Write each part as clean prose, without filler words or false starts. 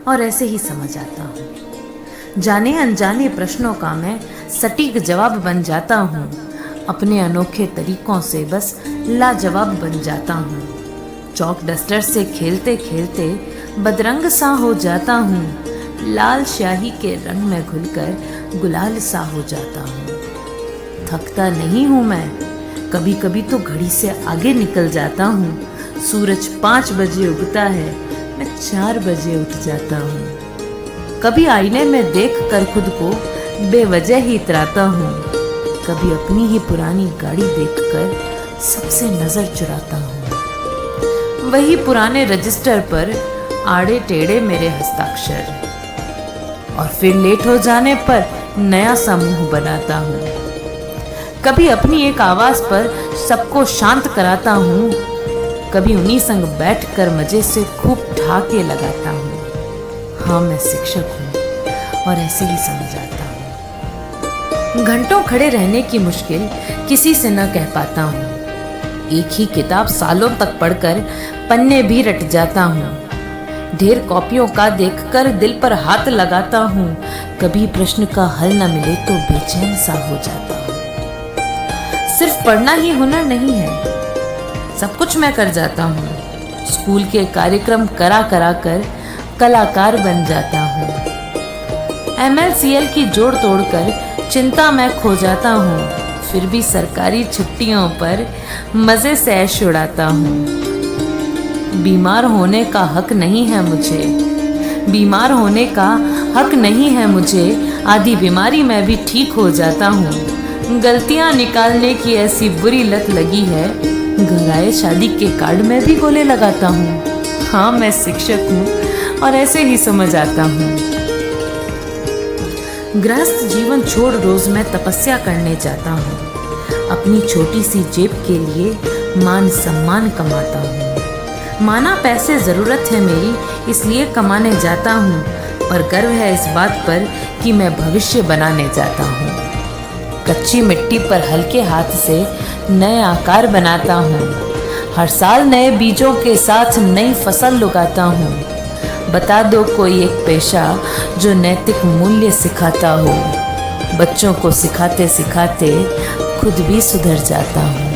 और ऐसे ही समझ आता हूँ। जाने अनजाने प्रश्नों का मैं सटीक जवाब बन जाता हूँ। अपने अनोखे तरीकों से बस लाजवाब बन जाता हूँ। चौक डस्टर से खेलते खेलते बदरंग सा हो जाता हूँ। लाल स्याही के रंग में घुलकर गुलाल सा हो जाता हूँ। थकता नहीं हूँ मैं, कभी कभी तो घड़ी से आगे निकल जाता हूँ। सूरज 5 बजे उगता है, मैं 4 बजे उठ जाता हूँ। कभी आईने में देख कर खुद को बेवजह ही इतराता हूँ। कभी अपनी ही पुरानी गाड़ी देखकर सबसे नजर चुराता हूँ। वही पुराने रजिस्टर पर आड़े टेढ़े मेरे हस्ताक्षर, और फिर लेट हो जाने पर नया समूह बनाता हूँ। कभी अपनी एक आवाज पर सबको शांत कराता हूँ। कभी उन्हीं संग बैठकर मजे से खूब ठहाके लगाता हूँ। हाँ, मैं शिक्षक हूँ और ऐसे ही समझ आता हूँ। घंटों खड़े रहने की मुश्किल किसी से न कह पाता हूँ। एक ही किताब सालों तक पढ़कर पन्ने भी रट जाता हूँ। ढेर कॉपियों का देखकर दिल पर हाथ लगाता हूँ। कभी प्रश्न का हल न मिले तो बेचैन सा हो जाता हूँ। सिर्फ पढ़ना ही हुनर नहीं है, सब कुछ मैं कर जाता हूँ। स्कूल के कार्यक्रम करा करा कर कलाकार बन जाता हूँ। MLCL की जोड़ तोड़कर चिंता मैं खो जाता हूँ। फिर भी सरकारी छुट्टियों पर मजे से ऐश उड़ाता हूँ। बीमार होने का हक नहीं है मुझे, बीमार होने का हक नहीं है मुझे। आधी बीमारी में भी ठीक हो जाता हूँ। गलतियाँ निकालने की ऐसी बुरी लत लगी है, घर आए शादी के कार्ड में भी गोले लगाता हूँ। हाँ, मैं शिक्षक हूँ और ऐसे ही समझ आता हूँ। गृहस्थ जीवन छोड़ रोज मैं तपस्या करने जाता हूँ। अपनी छोटी सी जेब के लिए मान सम्मान कमाता हूँ। माना पैसे जरूरत है मेरी, इसलिए कमाने जाता हूँ, पर गर्व है इस बात पर कि मैं भविष्य बनाने जाता हूँ। कच्ची मिट्टी पर हल्के हाथ से नए आकार बनाता हूँ। हर साल नए बीजों के साथ नई फसल उगाता हूँ। बता दो कोई एक पेशा जो नैतिक मूल्य सिखाता हो। बच्चों को सिखाते सिखाते खुद भी सुधर जाता हूँ,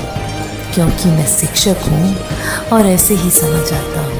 क्योंकि मैं शिक्षक हूँ और ऐसे ही समझ आता हूँ।